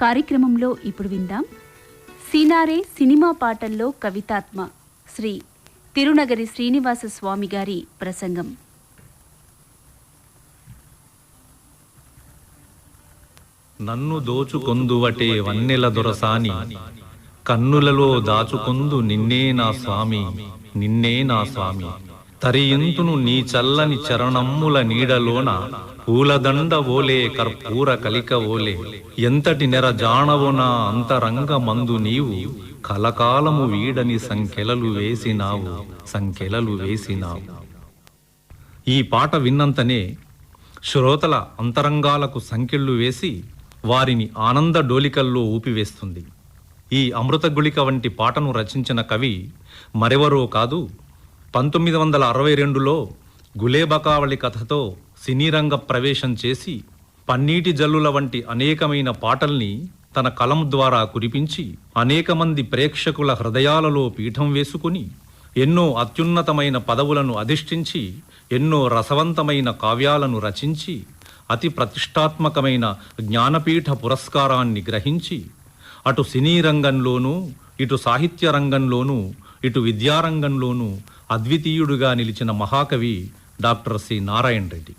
కార్యక్రమంలో ఇప్పుడు విందాం సీనారే సినిమా పాటల్లో కవితాత్మ శ్రీ తిరునగరి శ్రీనివాస స్వామి గారి ప్రసంగం. నన్ను దోచుకొందువటే వన్నెల దొరసాని, కన్నులలో దాచుకొందు నిన్నే నా స్వామి, నిన్నే నా స్వామి. తరియంతును నీ చల్లని చరణమ్ముల నీడలోన, పూలదండ ఓలే కర్పూర కలిక ఓలే. ఎంతటి నెర జాణవు నా అంతరంగ మందు నీవు, కలకాలము వీడని సంఖ్యలలు వేసినావు, సంఖ్యలలు వేసినావు. ఈ పాట విన్నంతనే శ్రోతల అంతరంగాలకు సంకెళ్ళు వేసి వారిని ఆనంద డోలికల్లో ఊపివేస్తుంది. ఈ అమృత గుళిక వంటి పాటను రచించిన కవి మరెవరో కాదు, 1962లో గులేబకావళి కథతో సినీరంగ ప్రవేశం చేసి పన్నీటి జల్లుల వంటి అనేకమైన పాటల్ని తన కలం ద్వారా కురిపించి అనేక మంది ప్రేక్షకుల హృదయాలలో పీఠం వేసుకుని ఎన్నో అత్యున్నతమైన పదవులను అధిష్ఠించి ఎన్నో రసవంతమైన కావ్యాలను రచించి అతి ప్రతిష్టాత్మకమైన జ్ఞానపీఠ పురస్కారాన్ని గ్రహించి అటు సినీ రంగంలోనూ ఇటు సాహిత్య రంగంలోనూ ఇటు విద్యారంగంలోనూ అద్వితీయుడుగా నిలిచిన మహాకవి డాక్టర్ సి నారాయణ రెడ్డి.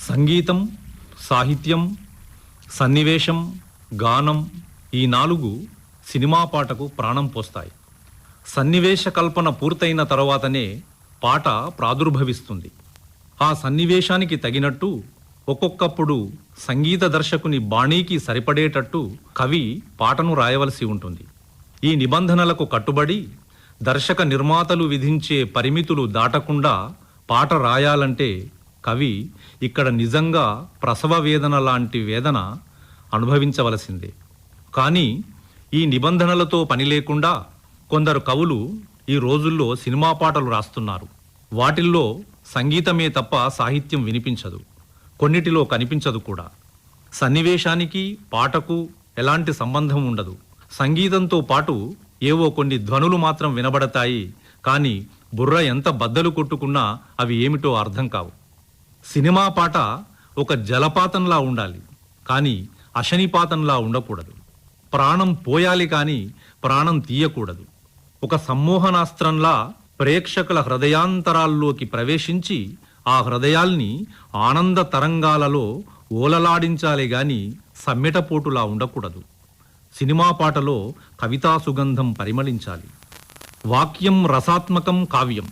సంగీతం, సాహిత్యం, సన్నివేశం, గానం ఈ 4 సినిమా పాటకు ప్రాణం పోస్తాయి. సన్నివేశ కల్పన పూర్తయిన తరువాతనే పాట ప్రాదుర్భవిస్తుంది. ఆ సన్నివేశానికి తగినట్టు ఒక్కొక్కప్పుడు సంగీత దర్శకుని బాణీకి సరిపడేటట్టు కవి పాటను రాయవలసి ఉంటుంది. ఈ నిబంధనలకు కట్టుబడి దర్శక నిర్మాతలు విధించే పరిమితులు దాటకుండా పాట రాయాలంటే కవి ఇక్కడ నిజంగా ప్రసవ వేదన లాంటి వేదన అనుభవించవలసిందే. కానీ ఈ నిబంధనలతో పని లేకుండా కొందరు కవులు ఈ రోజుల్లో సినిమా పాటలు రాస్తున్నారు. వాటిల్లో సంగీతమే తప్ప సాహిత్యం వినిపించదు, కొన్నిటిలో కనిపించదు కూడా. సన్నివేశానికి పాటకు ఎలాంటి సంబంధం ఉండదు. సంగీతంతో పాటు ఏవో కొన్ని ధ్వనులు మాత్రం వినబడతాయి, కానీ బుర్ర ఎంత బద్దలు కొట్టుకున్నా అవి ఏమిటో అర్థం కావు. సినిమా పాట ఒక జలపాతంలా ఉండాలి, కానీ అశనిపాతంలా ఉండకూడదు. ప్రాణం పోయాలి, కానీ ప్రాణం తీయకూడదు. ఒక సమ్మోహనాస్త్రంలా ప్రేక్షకుల హృదయాంతరాల్లోకి ప్రవేశించి ఆ హృదయాల్ని ఆనంద తరంగాలలో ఓలలాడించాలి, గాని సమ్మెటపోటులా ఉండకూడదు. సినిమా పాటలో కవితా సుగంధం పరిమళించాలి. వాక్యం రసాత్మకం కావ్యం.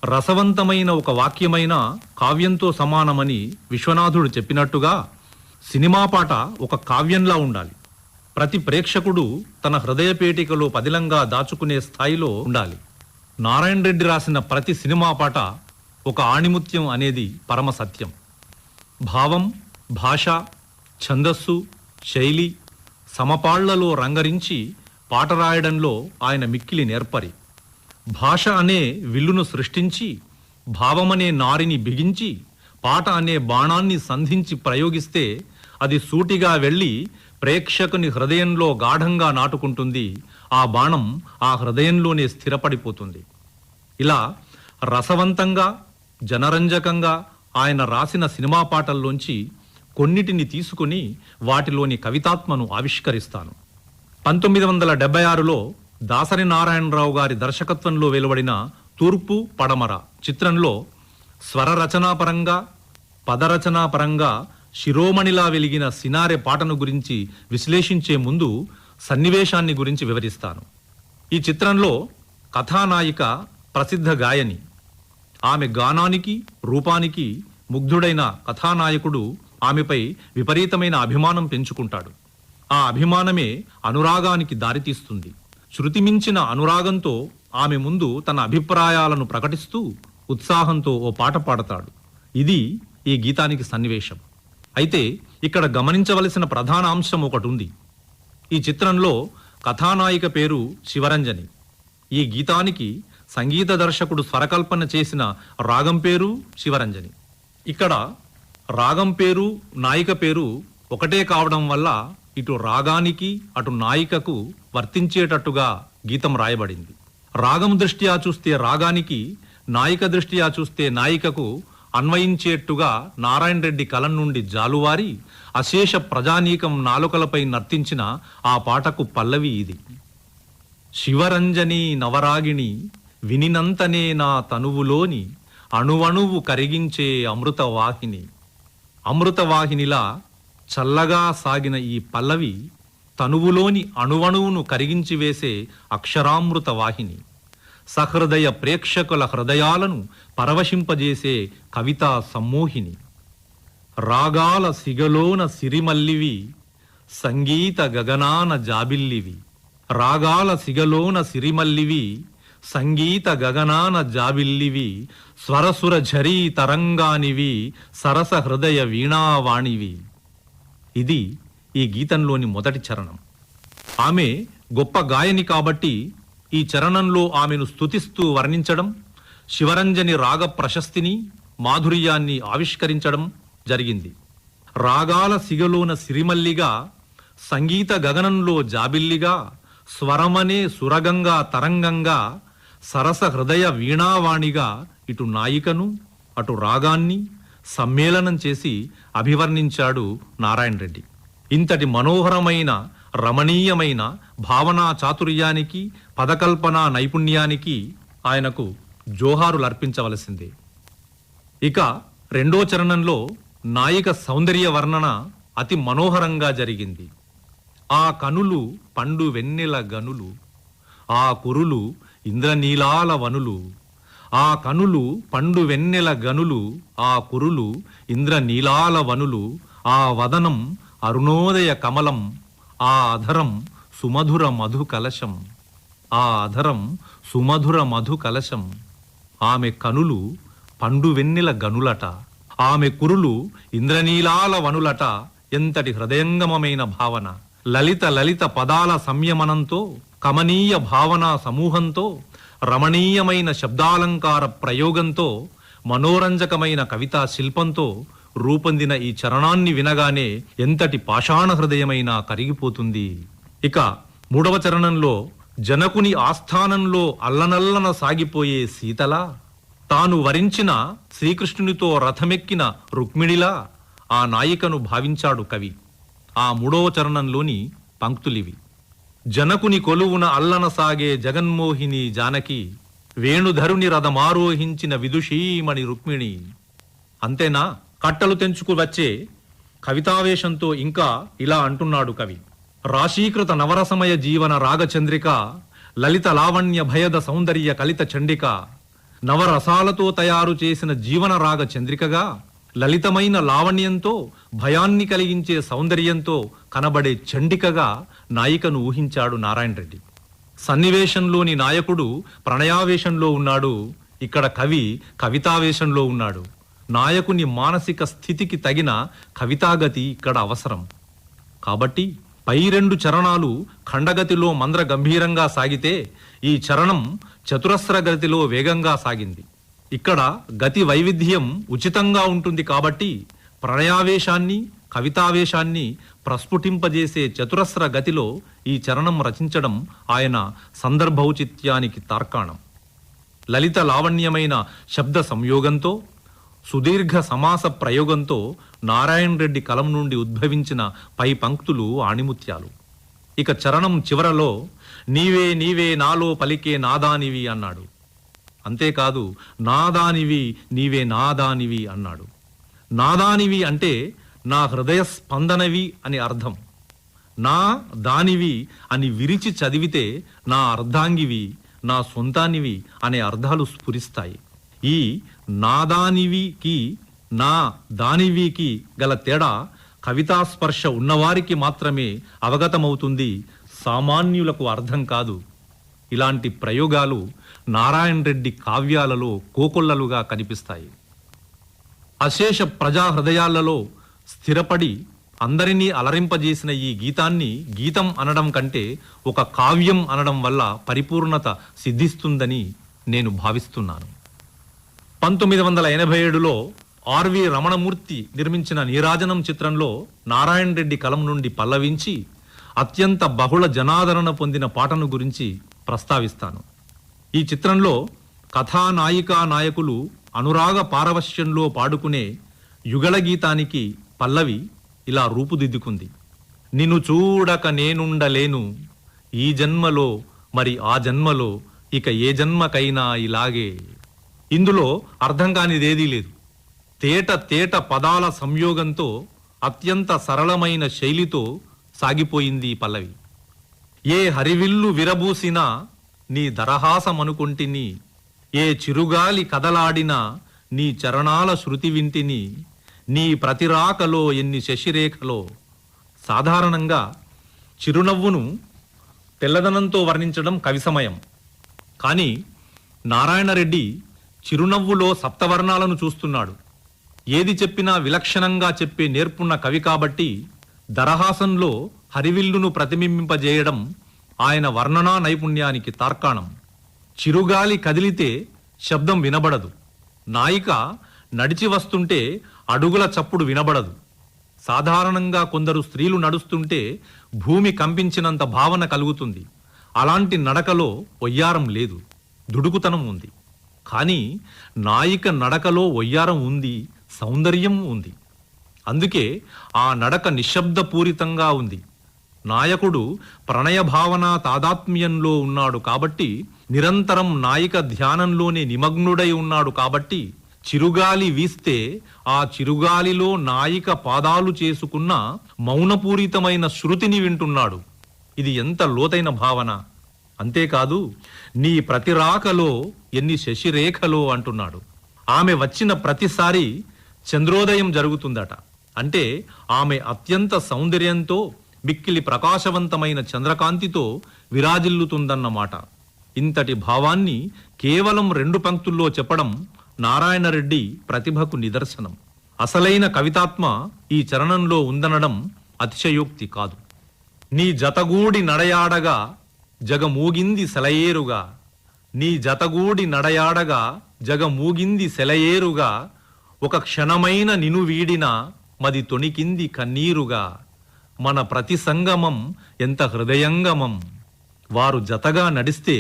రసవంతమైన ఒక వాక్యమైన కావ్యంతో సమానమని విశ్వనాథుడు చెప్పినట్టుగా సినిమా పాట ఒక కావ్యంలా ఉండాలి. ప్రతి ప్రేక్షకుడు తన హృదయపేటికలో పదిలంగా దాచుకునే స్థాయిలో ఉండాలి. నారాయణ రెడ్డి రాసిన ప్రతి సినిమా పాట ఒక ఆణిముత్యం అనేది పరమ సత్యం. భావం, భాష, ఛందస్సు, శైలి సమపాళ్లలో రంగరించి పాట రాయడంలో ఆయన మిక్కిలి నేర్పరి. భాష అనే విల్లును సృష్టించి, భావమనే నారిని బిగించి, పాట అనే బాణాన్ని సంధించి ప్రయోగిస్తే అది సూటిగా వెళ్ళి ప్రేక్షకుని హృదయంలో గాఢంగా నాటుకుంటుంది. ఆ బాణం ఆ హృదయంలోనే స్థిరపడిపోతుంది. ఇలా రసవంతంగా, జనరంజకంగా ఆయన రాసిన సినిమా పాటల్లోంచి కొన్నిటిని తీసుకుని వాటిలోని కవితాత్మను ఆవిష్కరిస్తాను. 1976లో దాసరి నారాయణరావు గారి దర్శకత్వంలో వెలువడిన తూర్పు పడమర చిత్రంలో స్వరరచనాపరంగా, పదరచనాపరంగా శిరోమణిలా వెలిగిన సినారె పాటను గురించి విశ్లేషించే ముందు సన్నివేశాన్ని గురించి వివరిస్తాను. ఈ చిత్రంలో కథానాయిక ప్రసిద్ధ గాయని. ఆమె గానానికి, రూపానికి ముగ్ధుడైన కథానాయకుడు ఆమెపై విపరీతమైన అభిమానం పెంచుకుంటాడు. ఆ అభిమానమే అనురాగానికి దారితీస్తుంది. శృతిమించిన అనురాగంతో ఆమె ముందు తన అభిప్రాయాలను ప్రకటిస్తూ ఉత్సాహంతో ఓ పాట పాడతాడు. ఇది ఈ గీతానికి సన్నివేశం. అయితే ఇక్కడ గమనించవలసిన ప్రధాన అంశం ఒకటి ఉంది. ఈ చిత్రంలో కథానాయిక పేరు శివరంజని. ఈ గీతానికి సంగీత దర్శకుడు స్వరకల్పన చేసిన రాగం పేరు శివరంజని. ఇక్కడ రాగం పేరు, నాయిక పేరు ఒకటే కావడం వల్ల ఇటు రాగానికి అటు నాయికకు వర్తించేటట్టుగా గీతం రాయబడింది. రాగం దృష్ట్యా చూస్తే రాగానికి, నాయిక దృష్ట్యా చూస్తే నాయికకు అన్వయించేట్టుగా నారాయణ రెడ్డి కలం నుండి జాలువారి అశేష ప్రజానీకం నాలుకలపై నర్తించిన ఆ పాటకు పల్లవి ఇది. శివరంజని నవరాగిణి వినినంతనే నా తనువులోని అణువణువు కరిగించే అమృతవాహిని. అమృతవాహినిలా చల్లగా సాగిన ఈ పల్లవి తనువులోని అణువణువును కరిగించి వేసే అక్షరామృత వాహిని. సహృదయ ప్రేక్షకుల హృదయాలను పరవశింపజేసే కవితా సమ్మోహిని. రాగాల సిగలోన సిరిమల్లివి, సంగీత గగనాన జాబిల్లివి. రాగాల సిగలోన సిరిమల్లివి, సంగీత గగనాన జాబిల్లివి. స్వరసుర ఝరీ తరంగానివి, సరస హృదయ వీణావాణివి. ఇది ఈ గీతంలోని మొదటి చరణం. ఆమె గొప్ప గాయని కాబట్టి ఈ చరణంలో ఆమెను స్తుతిస్తూ వర్ణించడం, శివరంజని రాగ ప్రశస్తిని మాధుర్యాన్ని ఆవిష్కరించడం జరిగింది. రాగాల సిగలోన సిరిమల్లిగా, సంగీత గగనంలో జాబిల్లిగా, స్వరమనే సురగంగా తరంగంగా, సరస హృదయ వీణావాణిగా ఇటు నాయికను అటు రాగాన్ని సమ్మేళనం చేసి అభివర్ణించాడు నారాయణ రెడ్డి. ఇంతటి మనోహరమైన రమణీయమైన భావనా చాతుర్యానికి పదకల్పనా నైపుణ్యానికి ఆయనకు జోహారులు అర్పించవలసిందే. ఇక రెండో చరణంలో నాయిక సౌందర్య వర్ణన అతి మనోహరంగా జరిగింది. ఆ కనులు పండు వెన్నెల గనులు, ఆ కురులు ఇంద్రనీలాల వనులు. ఆ కనులు పండు వెన్నెల గనులు, ఆ కురులు ఇంద్రనీలాల వనులు. ఆ వదనం అరుణోదయ కమలం, ఆ అధరం సుమధుర మధు కలశం. ఆ అధరం సుమధుర మధు కలశం. ఆమె కనులు పండు వెన్నెల గనులట, ఆమె కురులు ఇంద్రనీలాల వనులట. ఎంతటి హృదయంగమమైన భావన! లలిత లలిత పదాల సంయమనంతో, కమనీయ భావనా సమూహంతో, రమణీయమైన శబ్దాలంకార ప్రయోగంతో, మనోరంజకమైన కవితా శిల్పంతో రూపొందిన ఈ చరణాన్ని వినగానే ఎంతటి పాషాణ హృదయమైనా కరిగిపోతుంది. ఇక మూడవ చరణంలో జనకుని ఆస్థానంలో అల్లనల్లన సాగిపోయే సీతలా, తాను వరించిన శ్రీకృష్ణునితో రథమెక్కిన రుక్మిణిలా ఆ నాయికను భావించాడు కవి. ఆ మూడవ చరణంలోని పంక్తులివి. జనకుని కొలువున అల్లన సాగే జగన్మోహిని జానకి, వేణుధరుని రథమారోహించిన విదుషీమణి రుక్మిణి. అంతేనా? కట్టలు తెంచుకు వచ్చే కవితావేశంతో ఇంకా ఇలా అంటున్నాడు కవి. రాశీకృత నవరసమయ జీవన రాగచంద్రిక, లలిత లావణ్య భయద సౌందర్య కలిత చండిక. నవరసాలతో తయారు చేసిన జీవన రాగ చంద్రికగా, లలితమైన లావణ్యంతో భయాన్ని కలిగించే సౌందర్యంతో కనబడే చండికగా నాయికను ఊహించాడు నారాయణ రెడ్డి. సన్నివేశంలోని నాయకుడు ప్రణయావేశంలో ఉన్నాడు, ఇక్కడ కవి కవితావేశంలో ఉన్నాడు. నాయకుని మానసిక స్థితికి తగిన కవితాగతి ఇక్కడ అవసరం. కాబట్టి పై రెండు చరణాలు ఖండగతిలో మంద్ర గంభీరంగా సాగితే, ఈ చరణం చతురస్ర గతిలో వేగంగా సాగింది. ఇక్కడ గతి వైవిధ్యం ఉచితంగా ఉంటుంది కాబట్టి ప్రణయావేశాన్ని కవితావేశాన్ని ప్రస్ఫుటింపజేసే చతురస్ర గతిలో ఈ చరణం రచించడం ఆయన సందర్భౌచిత్యానికి తార్కాణం. లలిత లావణ్యమైన శబ్ద సంయోగంతో, సుదీర్ఘ సమాస ప్రయోగంతో నారాయణ రెడ్డి కలం నుండి ఉద్భవించిన పై పంక్తులు ఆణిముత్యాలు. ఇక చరణం చివరలో నీవే నీవే నాలో పలికే నాదానివి అన్నాడు. అంతేకాదు, నాదానివి నీవే నాదానివి అన్నాడు. నాదానివి అంటే నా హృదయ స్పందనవి అని అర్థం. నా దానివి అని విరిచి చదివితే నా అర్ధాంగివి, నా సొంతానివి అనే అర్థాలు స్ఫురిస్తాయి. ఈ నాదానివికి నా దానివికి గల తేడా కవితాస్పర్శ ఉన్నవారికి మాత్రమే అవగతమవుతుంది, సామాన్యులకు అర్థం కాదు. ఇలాంటి ప్రయోగాలు నారాయణ రెడ్డి కావ్యాలలో కోకొల్లలుగా కనిపిస్తాయి. అశేష ప్రజా హృదయాలలో స్థిరపడి అందరినీ అలరింపజేసిన ఈ గీతాన్ని గీతం అనడం కంటే ఒక కావ్యం అనడం వల్ల పరిపూర్ణత సిద్ధిస్తుందని నేను భావిస్తున్నాను. 1987లో ఆర్వి రమణమూర్తి నిర్మించిన నీరాజనం చిత్రంలో నారాయణ రెడ్డి కలం నుండి పల్లవించి అత్యంత బహుళ జనాదరణ పొందిన పాటను గురించి ప్రస్తావిస్తాను. ఈ చిత్రంలో కథానాయికా నాయకులు అనురాగ పారవశ్యంలో పాడుకునే యుగళ గీతానికి పల్లవి ఇలా రూపుదిద్దుకుంది. నిన్ను చూడక నేనుండలేను, ఈ జన్మలో మరి ఆ జన్మలో, ఇక ఏ జన్మకైనా ఇలాగే. ఇందులో అర్థం కానిదేదీ లేదు. తేట తేట పదాల సంయోగంతో అత్యంత సరళమైన శైలితో సాగిపోయింది ఈ పల్లవి. ఏ హరివిల్లు విరబూసినా నీ దరహాసమనుకొంటిని, ఏ చిరుగాలి కదలాడినా నీ చరణాల శృతి వింటిని, నీ ప్రతిరాకలో ఎన్ని శశిరేఖలో. సాధారణంగా చిరునవ్వును తెల్లదనంతో వర్ణించడం కవిసమయం. కానీ నారాయణరెడ్డి చిరునవ్వులో సప్తవర్ణాలను చూస్తున్నాడు. ఏది చెప్పినా విలక్షణంగా చెప్పే నేర్పున్న కవి కాబట్టి దరహాసంలో హరివిల్లును ప్రతిబింబింపజేయడం ఆయన వర్ణనా నైపుణ్యానికి తార్కాణం. చిరుగాలి కదిలితే శబ్దం వినబడదు, నాయిక నడిచి వస్తుంటే అడుగుల చప్పుడు వినబడదు. సాధారణంగా కొందరు స్త్రీలు నడుస్తుంటే భూమి కంపించినంత భావన కలుగుతుంది. అలాంటి నడకలో ఒయ్యారం లేదు, దుడుకుతనం ఉంది. కానీ నాయిక నడకలో ఒయ్యారం ఉంది, సౌందర్యం ఉంది. అందుకే ఆ నడక నిశ్శబ్దపూరితంగా ఉంది. నాయకుడు ప్రణయ భావన తాదాత్మ్యంలో ఉన్నాడు కాబట్టి, నిరంతరం నాయిక ధ్యానంలోనే నిమగ్నుడై ఉన్నాడు కాబట్టి, చిరుగాలి వీస్తే ఆ చిరుగాలిలో నాయిక పాదాలు చేసుకున్న మౌనపూరితమైన శృతిని వింటున్నాడు. ఇది ఎంత లోతైన భావన! అంతేకాదు, నీ ప్రతిరాకలో ఎన్ని శశిరేఖలో అంటున్నాడు. ఆమె వచ్చిన ప్రతిసారి చంద్రోదయం జరుగుతుందట. అంటే ఆమె అత్యంత సౌందర్యంతో మిక్కిలి ప్రకాశవంతమైన చంద్రకాంతితో విరాజిల్లుతుందన్నమాట. ఇంతటి భావాన్ని కేవలం 2 పంక్తుల్లో చెప్పడం నారాయణరెడ్డి ప్రతిభకు నిదర్శనం. అసలైన కవితాత్మ ఈ చరణంలో ఉందనడం అతిశయోక్తి కాదు. నీ జతగూడి నడయాడగా జగమూగింది సెలయేరుగా, నీ జతగూడి నడయాడగా జగమూగింది సెలయేరుగా, ఒక క్షణమైన నిను వీడిన మది తొణికింది కన్నీరుగా, మన ప్రతి సంగమం ఎంత హృదయంగమం. వారు జతగా నడిస్తే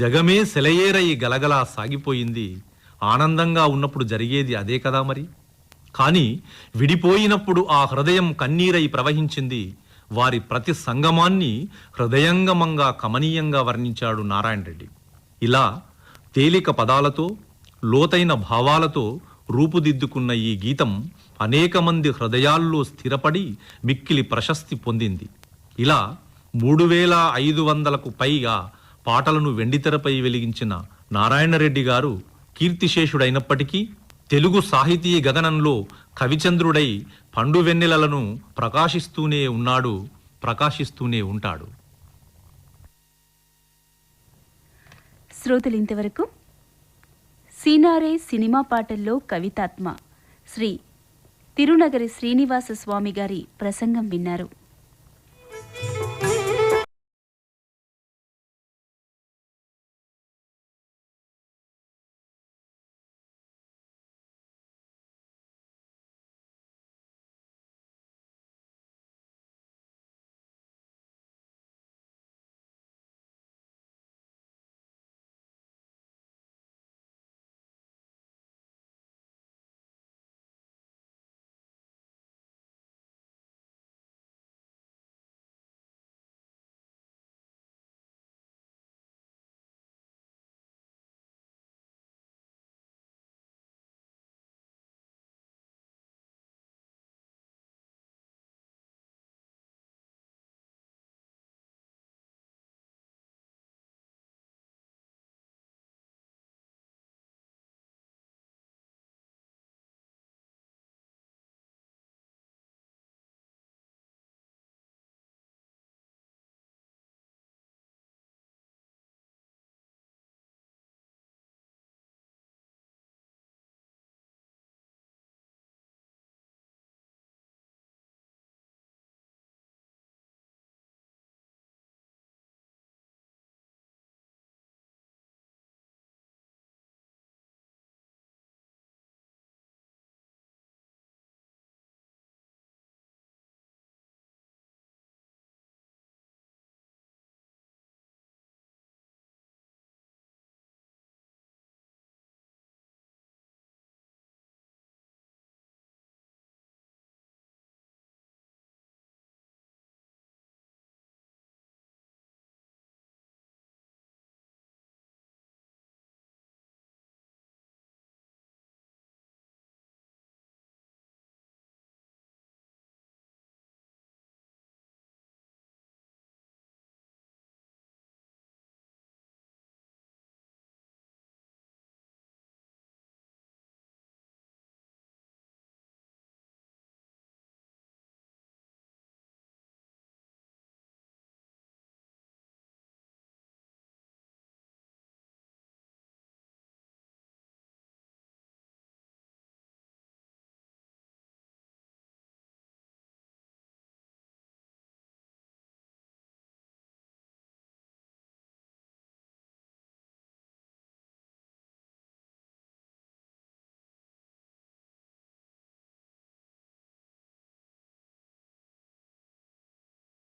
జగమే సెలయేరై గలగలా సాగిపోయింది. ఆనందంగా ఉన్నప్పుడు జరిగేది అదే కదా మరి. కానీ విడిపోయినప్పుడు ఆ హృదయం కన్నీరై ప్రవహించింది. వారి ప్రతి సంగమాన్ని హృదయంగమంగా కమనీయంగా వర్ణించాడు నారాయణరెడ్డి. ఇలా తేలిక పదాలతో లోతైన భావాలతో రూపుదిద్దుకున్న ఈ గీతం అనేక మంది హృదయాల్లో స్థిరపడి మిక్కిలి ప్రశస్తి పొందింది. ఇలా 3500కు పైగా పాటలను వెండితెరపై వెలిగించిన నారాయణరెడ్డి గారు కీర్తిశేషుడైనప్పటికీ తెలుగు సాహితీ గగనంలో కవిచంద్రుడై పండు వెన్నెలలను ప్రకాశిస్తూనే ఉన్నాడు, ప్రకాశిస్తూనే ఉంటాడు. శ్రోతలు ఇంతవరకు సీనారే సినిమా పాటల్లో కవితాత్మ శ్రీ తిరునగరి శ్రీనివాస స్వామి గారి ప్రసంగం విన్నారు.